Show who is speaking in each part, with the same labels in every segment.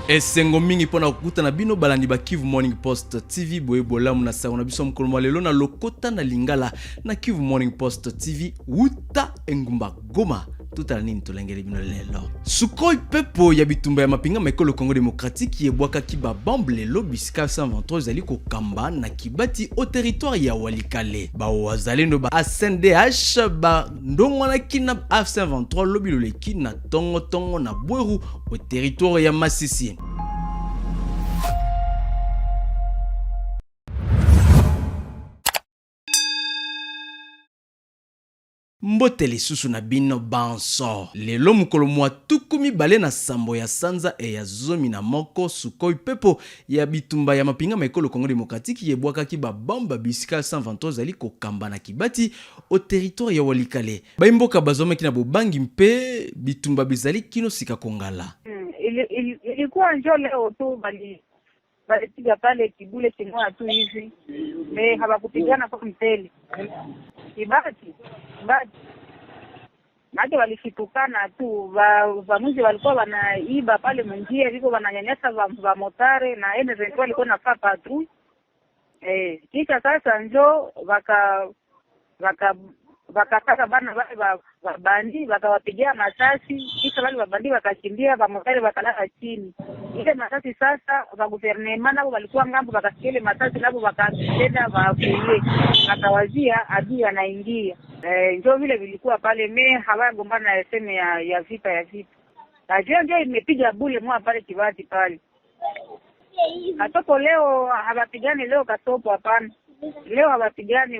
Speaker 1: Esengo mingi pona kukuta na bino balandi ba Kivu Morning Post TV boye bolamu na sauna biso mkoloma lelo na lokota na lingala na Kivu Morning Post TV wuta engumba Goma tutala nini tolengeli bino lelo. Sukoi pepo ya bitumba ya mapinga mekolo Congo Démocratique yebwaka kiba bamble lelo bisika 123 zali ko kamba na kibati au territoire ya Walikale. Ba wazalendo ba SNDH ba ndongwana kina F123 lobilo leki na tongo na Bweru au territoire ya Masisi. Mboteli susu na bino banso. Lelo mukolo mwa tukumi bale na sambo ya sanza e ya zomi na moko sukoi pepo ya bitumba ya mapinga mekolo Congo Démocratique yebwaka ki ba bamba bisika 123 zali ko kamba na kibati au territoire ya Walikale. Baimboka bazome kina bobangi mpe bitumba bizali kino sika kongala.
Speaker 2: Ilikuwa njo leo tu balipiga pale kibule kimoja tu hivi. Hawakupigana kwa mteli. Kibati. Maji walifitukana tu, vamuzi walikuwa wanaiba pale mnjia, liko wananyanyasa va motare na NZ walikuwa nafaa patru. Kisha sasa njo wakataka bana wale wabandi, wakawapigia masasi, kisha wale wabandi wakakimbia, va motare wakalala chini. Ile masasi sasa, wa guvernema nabo walikuwa ngambo, wakasikile masasi nabo wakatenda wakuye. Wakawazia adui anaingia. Njo vile vilikuwa pale hawagombana na seme ya vita. Najua ndio imepiga bule mwa pale kibati pale. Katoko leo hawapigani leo Katopo hapana. Leo hawapigani.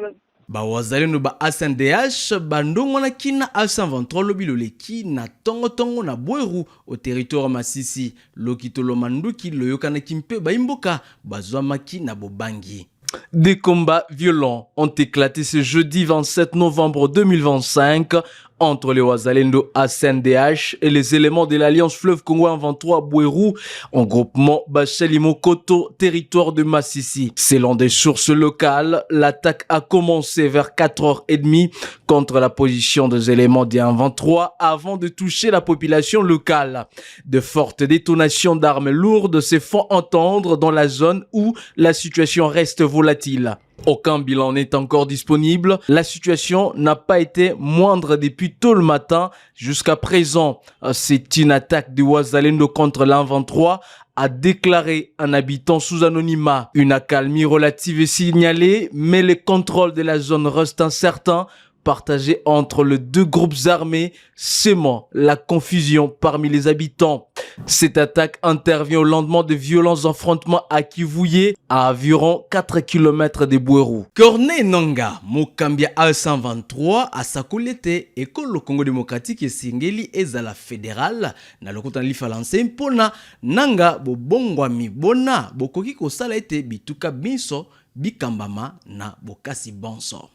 Speaker 1: Ba wazalendo ba SNDH bandongo na kina F123 lobilo leki na tongo na Bweru au territoire Masisi. Lokitolo manduki loyoka na kimpe baimboka bazwamaki na bobangi. Des combats violents ont éclaté ce jeudi 27 novembre 2025 entre les Wazalendo SNDH et les éléments de l'Alliance Fleuve Congo 23 Bweru en groupement Bachelimo Koto, territoire de Masisi. Selon des sources locales, l'attaque a commencé vers 4h30 contre la position des éléments des 23 avant de toucher la population locale. De fortes détonations d'armes lourdes se font entendre dans la zone où la situation reste volatile. Aucun bilan n'est encore disponible. La situation n'a pas été moindre depuis tôt le matin jusqu'à présent. C'est une attaque de Wazalendo contre l'A23, a déclaré un habitant sous anonymat. Une accalmie relative est signalée, mais le contrôle de la zone reste incertain, partagé entre les deux groupes armés, sémant la confusion parmi les habitants. Cette attaque intervient au lendemain de violents affrontements à Kivuye, à environ 4 km de Bweru. Corneille Nanga, Mokambia A123, à Sakolete, École Congo Démocratique et Singeli Ezala Fédéral, na lokutan li falanse mpona Nanga bobongwami bona bokoki kosala ete bituka biso bikambama na bokasi bonso.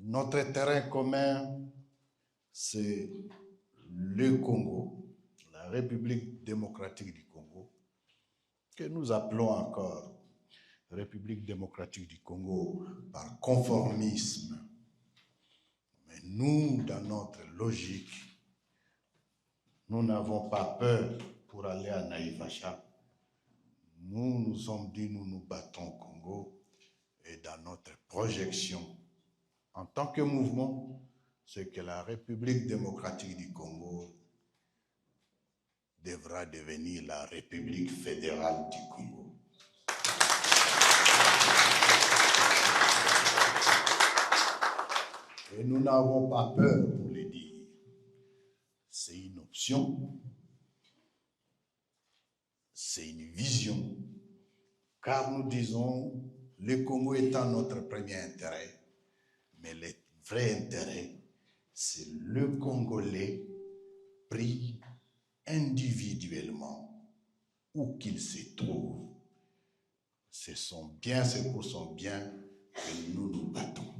Speaker 3: Notre terrain commun, c'est le Congo, la République démocratique du Congo, que nous appelons encore République démocratique du Congo par conformisme. Mais nous, dans notre logique, nous n'avons pas peur pour aller à Naïvacha. Nous nous sommes dit, nous nous battons au Congo et dans notre projection, en tant que mouvement, c'est que la République démocratique du Congo devra devenir la République fédérale du Congo. Et nous n'avons pas peur pour le dire. C'est une option, c'est une vision, car nous disons, le Congo étant notre premier intérêt, mais le vrai intérêt, c'est le Congolais pris individuellement, où qu'il se trouve. C'est pour son bien que nous nous battons.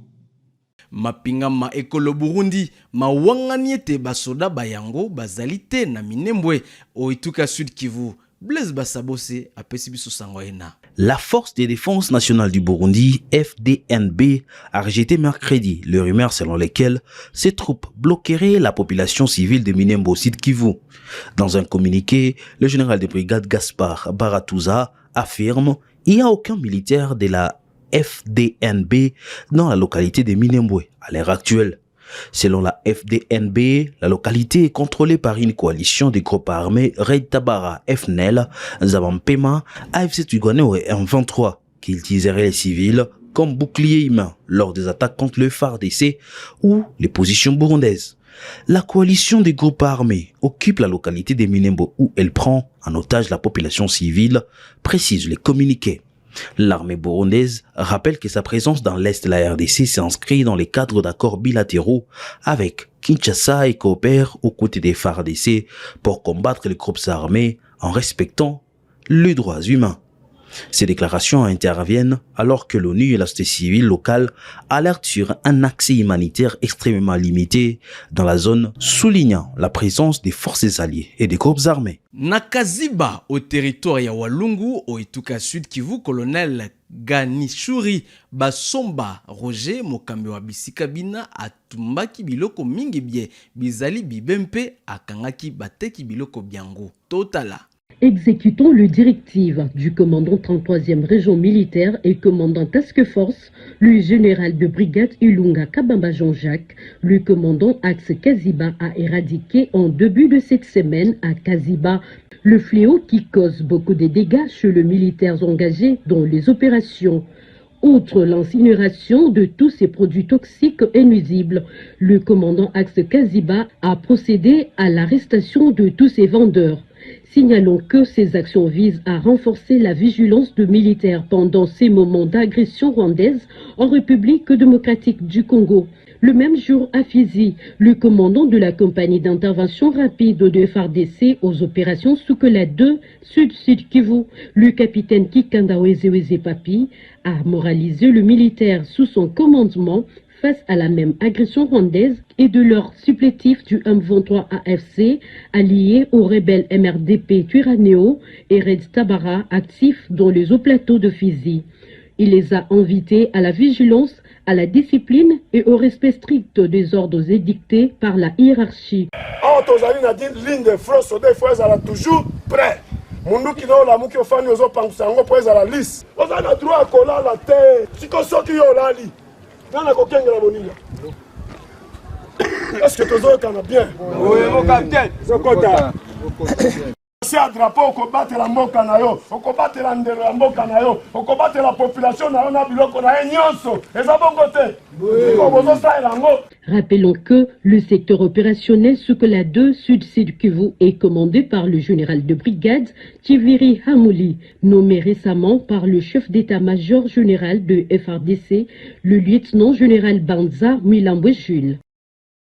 Speaker 1: Mapinga ma ekolo Burundi, ma wangani ete basoda bayango bazalite na Minembwe, Oituka Sud Kivu. Blaise Bassabose apesi biso sango ena.
Speaker 4: La Force de défense nationale du Burundi, FDNB, a rejeté mercredi les rumeurs selon lesquelles ses troupes bloqueraient la population civile de Minembwe Sud Kivu. Dans un communiqué, le général de brigade Gaspard Baratouza affirme qu'il n'y a aucun militaire de la FDNB dans la localité de Minembwe à l'heure actuelle. Selon la FDNB, la localité est contrôlée par une coalition de groupes armés Red Tabara, FNL, Zabampema, AFC Twigwaneho et M23 qui utiliseraient les civils comme boucliers humains lors des attaques contre le FARDC ou les positions burundaises. La coalition des groupes armés occupe la localité de Minembwe où elle prend en otage la population civile, précise les communiqués. L'armée burundaise rappelle que sa présence dans l'est de la RDC s'inscrit dans les cadres d'accords bilatéraux avec Kinshasa et coopère aux côtés des FARDC pour combattre les groupes armés en respectant les droits humains. Ces déclarations interviennent alors que l'ONU et la société civile locale alertent sur un accès humanitaire extrêmement limité dans la zone, soulignant la présence des forces alliées et des groupes armés.
Speaker 1: Nakaziba, au territoire ya Walungu, au Ituka Sud Kivu, colonel Ganishuri Basomba Roger Mokambe wa Bisikabina atumbaki biloko mingi bie bizali bibempe akangaki bateki biloko biango. Totala.
Speaker 5: Exécutons le directive du commandant 33e région militaire et commandant task force, le général de brigade Ilunga Kabamba Jean-Jacques, le commandant Axe Kaziba a éradiqué en début de cette semaine à Kaziba le fléau qui cause beaucoup de dégâts chez les militaires engagés dans les opérations. Outre l'incinération de tous ces produits toxiques et nuisibles, le commandant Axe Kaziba a procédé à l'arrestation de tous ces vendeurs. Signalons que ces actions visent à renforcer la vigilance de militaires pendant ces moments d'agression rwandaise en République démocratique du Congo. Le même jour à Fizi, le commandant de la compagnie d'intervention rapide de FARDC aux opérations Soukela 2, Sud-Sud Kivu, le capitaine Kikanda Wezeweze Papi, a moralisé le militaire sous son commandement face à la même agression rwandaise et de leur supplétif du M23 AFC allié aux rebelles MRDP Twirwaneho et Red Tabara actifs dans les hauts plateaux de Fizi. Il les a invités à la vigilance, à la discipline et au respect strict des ordres édictés par la hiérarchie.
Speaker 6: Ligne de front, toujours prêt. Mundu kino la muki ofani ozo pangusango po ezala lisse. Oza na droit à kola la terre. Siko soki yo lali. Nana kokengela boninga. Est-ce que tozo kana bien? Oui, mon capitaine. Zokota. C'est un drapeau au combattre la mboka na yo, au combattre la ndelo la mboka na yo, au combattre la population na yo na biloko na nyonso. Eza bongo te.
Speaker 5: Rappelons que le secteur opérationnel Soukela 2 Sud-Sud Kivu est commandé par le général de brigade Tiviri Hamouli, nommé récemment par le chef d'état-major général de FARDC, le lieutenant-général Banza Milambwe Jules.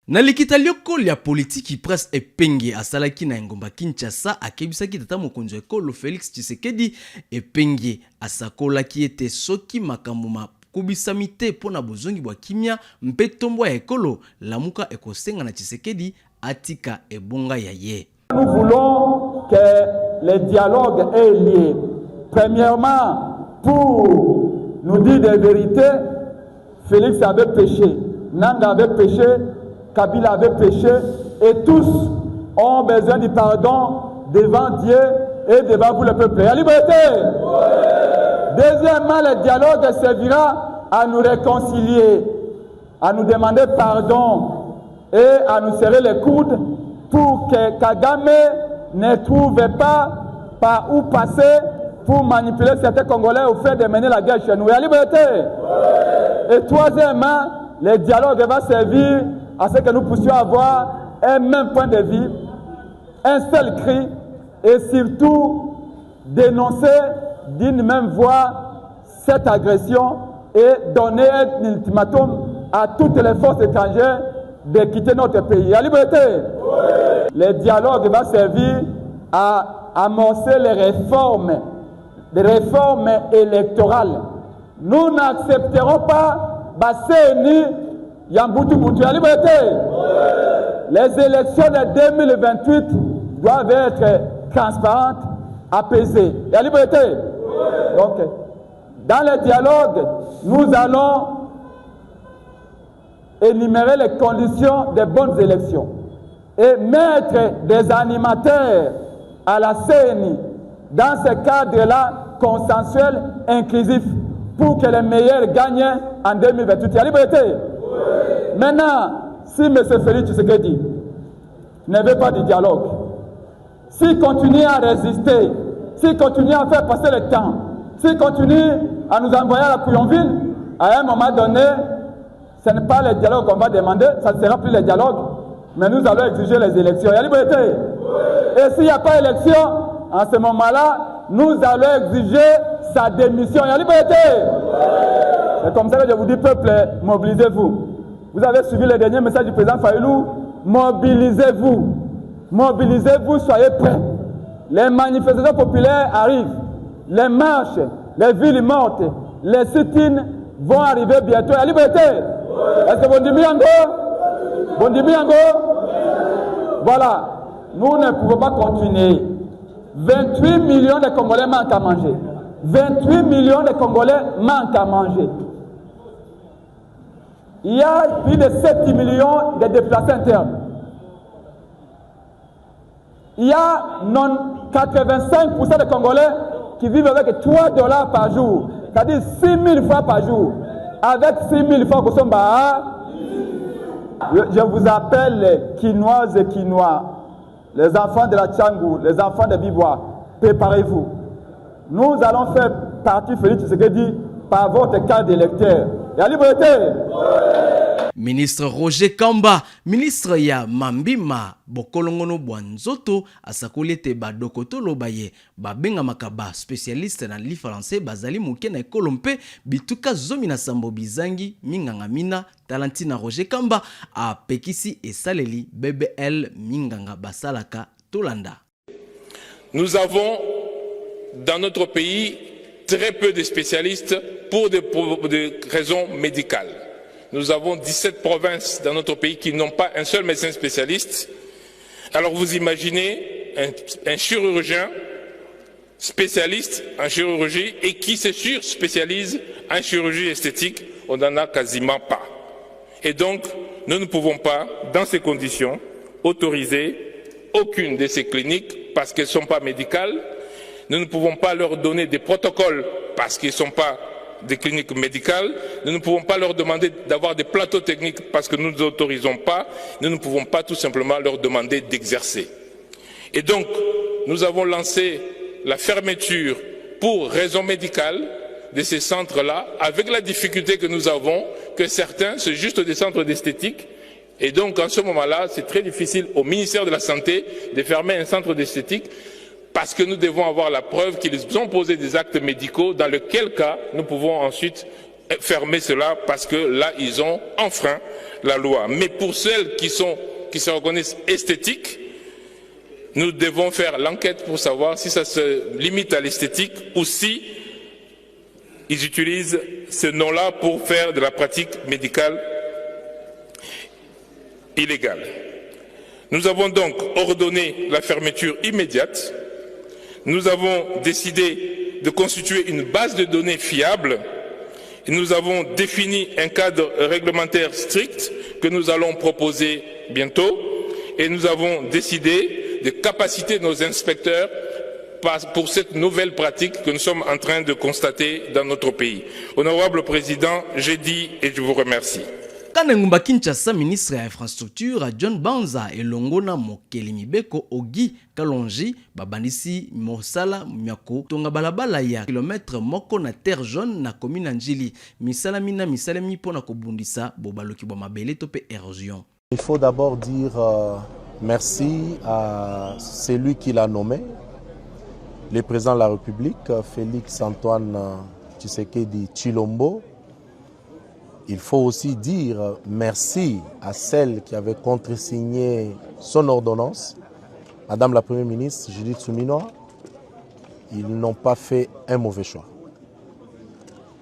Speaker 1: Na likita liokolo ya politiki presse epenge asalaki na ngomba Kinshasa akebisaki tata mokonzi ekolo Félix Tshisekedi epenge asakolaki ete soki makambo kubisami te pona bozongi bwa kimia mpe tombo ya ekolo lamuka ekosenga na Tshisekedi atika ebonga ya ye.
Speaker 7: Nous voulons que les dialogues aient lieu. Premièrement, pour nous dire des vérités, Félix avait péché, Nanga avait péché, Kabila avait péché et tous ont besoin du pardon devant Dieu et devant vous le peuple. La liberté. Deuxièmement, le dialogue servira à nous réconcilier, à nous demander pardon et à nous serrer les coudes pour que Kagame ne trouve pas par où passer pour manipuler certains Congolais au fait de mener la guerre chez nous. La liberté. Et troisièmement, le dialogue va servir à ce que nous puissions avoir un même point de vue, un seul cri et surtout dénoncer d'une même voix cette agression et donner un ultimatum à toutes les forces étrangères de quitter notre pays. La liberté. Le dialogue va servir à amorcer les réformes électorales. Nous n'accepterons pas Basseni Yambutu Boutu. La liberté. Les élections de 2028 doivent être transparentes, apaisée. Il y a liberté. Donc, dans le dialogue, nous allons énumérer les conditions des bonnes élections et mettre des animateurs à la CENI dans ce cadre-là consensuel, inclusif, pour que les meilleurs gagnent en 2028. Il y a liberté. Maintenant, si M. Félix Tshisekedi ne veut pas du dialogue, s'il continue à résister, s'il continue à faire passer le temps, s'il continue à nous envoyer à la Couillonville, à un moment donné, ce n'est pas le dialogue qu'on va demander, ça ne sera plus le dialogue, mais nous allons exiger les élections. Il y a liberté. Et s'il n'y a pas d'élection, en ce moment-là, nous allons exiger sa démission. Il y a liberté. C'est comme ça que je vous dis, peuple, mobilisez-vous. Vous avez suivi le dernier message du président Fayoulou. Mobilisez-vous. Mobilisez-vous, soyez prêts. Les manifestations populaires arrivent. Les marches, les villes mortes, les sit-ins vont arriver bientôt. La liberté. Est-ce que vous dites bien encore? Vous dites bien encore? Voilà. Nous ne pouvons pas continuer. 28 millions de Congolais manquent à manger. 28 millions de Congolais manquent à manger. Il y a plus de 7 millions de déplacés internes. Il y a 85% des Congolais qui vivent avec $3 par jour, c'est-à-dire 6 000 francs par jour. Avec 6 000 francs, je vous appelle les Quinoises et Quinois, les enfants de la Tchangou, les enfants de Bibois, préparez-vous. Nous allons faire partie, Félix Tshisekedi, par votre carte d'électeur. Il y a liberté.
Speaker 1: Ministre Roger Kamba, ministre ya Mambima, Bokolongono Bwanzoto, asakoli ete badokoto lobaye, babenga makaba, spécialiste na li français, bazali muke na ekolompe, bituka zomi na sambo bizangi, minganga mina, Talentina Roger Kamba, a pekisi et saleli, BBL, minganga basalaka, Tolanda.
Speaker 8: Nous avons dans notre pays très peu de spécialistes pour des raisons médicales. Nous avons 17 provinces dans notre pays qui n'ont pas un seul médecin spécialiste. Alors vous imaginez un chirurgien spécialiste en chirurgie et qui se spécialise en chirurgie esthétique, on n'en a quasiment pas. Et donc, nous ne pouvons pas, dans ces conditions, autoriser aucune de ces cliniques parce qu'elles ne sont pas médicales. Nous ne pouvons pas leur donner des protocoles parce qu'ils ne sont pas des cliniques médicales. Nous ne pouvons pas leur demander d'avoir des plateaux techniques parce que nous ne nous autorisons pas. Nous ne pouvons pas tout simplement leur demander d'exercer. Et donc, nous avons lancé la fermeture pour raison médicale de ces centres-là, avec la difficulté que nous avons, que certains, c'est juste des centres d'esthétique. Et donc, en ce moment-là, c'est très difficile au ministère de la Santé de fermer un centre d'esthétique parce que nous devons avoir la preuve qu'ils ont posé des actes médicaux, dans lequel cas nous pouvons ensuite fermer cela parce que là, ils ont enfreint la loi. Mais pour celles qui se reconnaissent esthétiques, nous devons faire l'enquête pour savoir si ça se limite à l'esthétique ou si ils utilisent ce nom-là pour faire de la pratique médicale illégale. Nous avons donc ordonné la fermeture immédiate. Nous avons décidé de constituer une base de données fiable. Et nous avons défini un cadre réglementaire strict que nous allons proposer bientôt. Et nous avons décidé de capaciter nos inspecteurs pour cette nouvelle pratique que nous sommes en train de constater dans notre pays. Honorable Président, j'ai dit et je vous remercie.
Speaker 1: Kana ngumba Kinshasa, ministre ya infrastructure John Banza elongona mokeli mibeko Ogi Kalonji babandisi mosala myako tonga balabala ya kilometre moko na terre jaune na commune Njili misala mina misalemi pona kobundisa bobaloki bwa mabele to pe érosion.
Speaker 9: Il faut d'abord dire merci à celui qui l'a nommé, le président de la République, Félix Antoine Tshisekedi Tshilombo. Il faut aussi dire merci à celle qui avait contresigné son ordonnance, Madame la Première ministre Judith Suminwa. Ils n'ont pas fait un mauvais choix.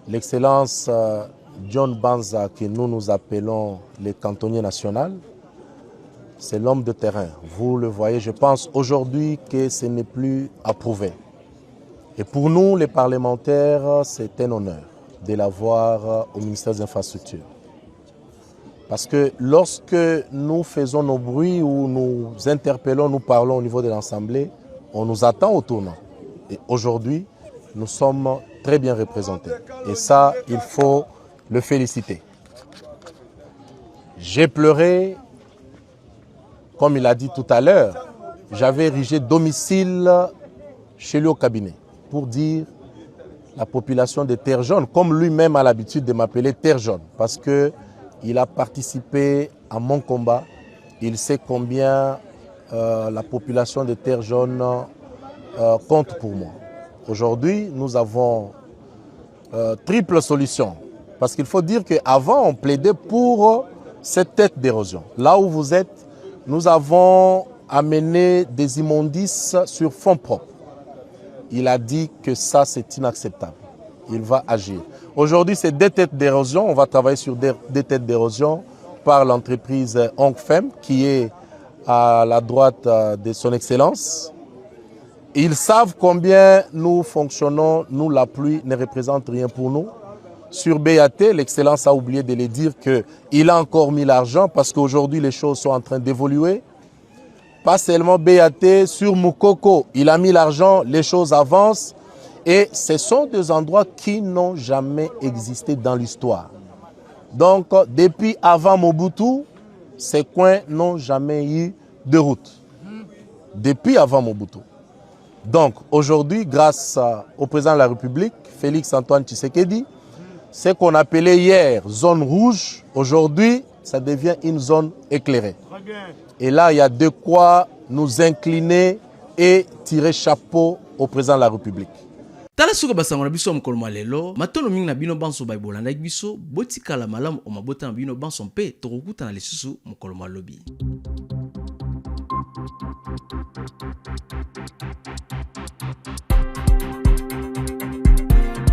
Speaker 9: L'Excellence John Banza, que nous appelons le cantonnier national, c'est l'homme de terrain. Vous le voyez, je pense aujourd'hui que ce n'est plus approuvé. Et pour nous, les parlementaires, c'est un honneur de l'avoir au ministère des Infrastructures. Parce que lorsque nous faisons nos bruits ou nous interpellons, nous parlons au niveau de l'Assemblée, on nous attend au tournant. Et aujourd'hui, nous sommes très bien représentés. Et ça, il faut le féliciter. J'ai pleuré, comme il a dit tout à l'heure, j'avais érigé domicile chez lui au cabinet pour dire la population de Terre Jaune, comme lui-même a l'habitude de m'appeler Terre Jaune, parce qu'il a participé à mon combat. Il sait combien la population de Terre Jaune compte pour moi. Aujourd'hui, nous avons triple solution. Parce qu'il faut dire qu'avant, on plaidait pour cette tête d'érosion. Là où vous êtes, nous avons amené des immondices sur fonds propres. Il a dit que ça, c'est inacceptable. Il va agir. Aujourd'hui, c'est des têtes d'érosion. On va travailler sur des têtes d'érosion par l'entreprise Ongfem, qui est à la droite de son Excellence. Ils savent combien nous fonctionnons. Nous, la pluie ne représente rien pour nous. Sur BAT, l'Excellence a oublié de le dire qu'il a encore mis l'argent parce qu'aujourd'hui, les choses sont en train d'évoluer. Pas seulement BAT, sur Moukoko, il a mis l'argent, les choses avancent. Et ce sont des endroits qui n'ont jamais existé dans l'histoire. Donc, depuis avant Mobutu, ces coins n'ont jamais eu de route. Depuis avant Mobutu. Donc, aujourd'hui, grâce au président de la République, Félix Antoine Tshisekedi, ce qu'on appelait hier zone rouge, aujourd'hui, ça devient une zone éclairée. Et là, il y a de quoi nous incliner et tirer chapeau au président de la République.
Speaker 1: Tala suka basango na biso mokolo malelo matolo mingi na bino banso baibolanda biso botikala malamu o mabota na bino banso mpe tokokuta na lisusu mokolo malobi.